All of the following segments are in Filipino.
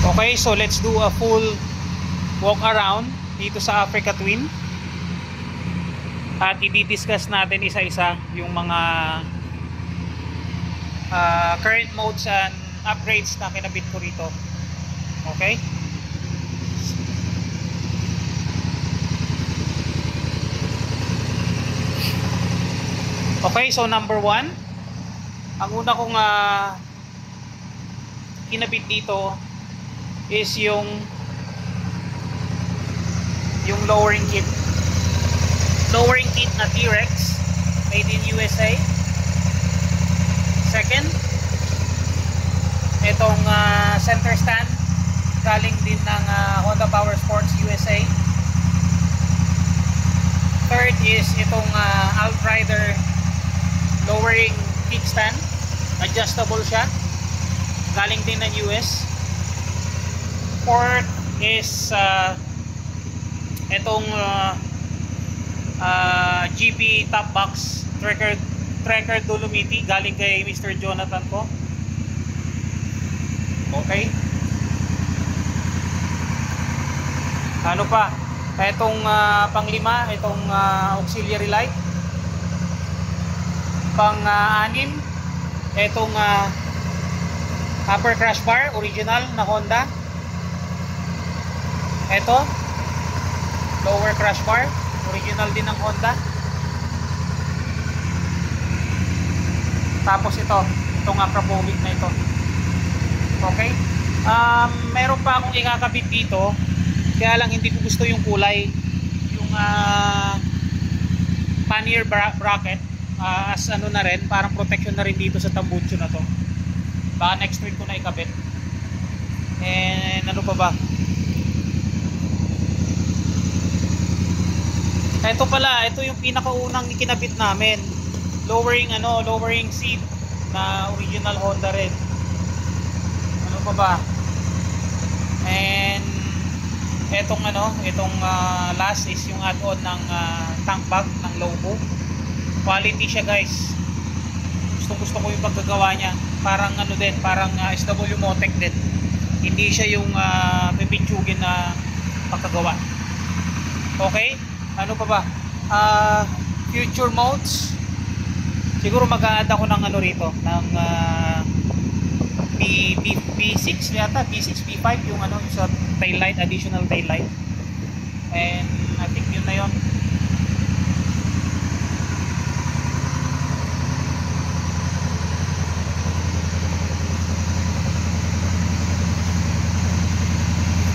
Okay, so let's do a full walk around dito sa Africa Twin. At i-discuss natin isa-isa yung mga current modes and upgrades na kinabit ko rito. Okay? Okay, so number 1, ang una kong kinabit dito is yung lowering kit. Lowering kit na T-Rex, made in USA. Second, itong center stand, galing din ng Honda Power Sports USA. Third is itong Outrider lowering kickstand, adjustable siya, galing din ng US. Fourth is itong GP top box Trekker Dolomiti, galing kay Mr. Jonathan ko. Okay, ano pa, itong pang-5, itong auxiliary light. Pang-6, itong upper crash bar, original na Honda. Ito, lower crash bar, original din ng Honda. Tapos itong Akrapovic na ito. Okay, meron pa akong ikakabit dito, kaya lang hindi ko gusto yung kulay, yung pannier bracket, as ano na rin, parang protection na rin dito sa tambucho na to. Baka next week ko na ikabit. And ano pa ba, ito pala, ito yung pinakaunang ikinabit namin, lowering seat na original Honda rin. Ano pa ba, and itong last is yung add-on ng tank bag ng Lobo. Quality siya guys, gusto ko yung paggagawa niya, parang parang SW Motec din, hindi siya yung pipintsugin na pagkagawa. Okay, ano pa ba, future modes, siguro mag-a-add ako ng rito, ng P6 yata, P6, P5, yung sa tail light, additional tail light. And I think yun na yun.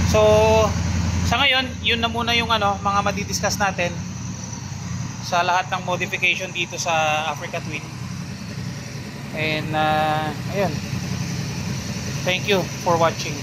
So sa ngayon, yun na muna yung mga madidiscuss natin sa lahat ng modification dito sa Africa Twin. And ayun, thank you for watching.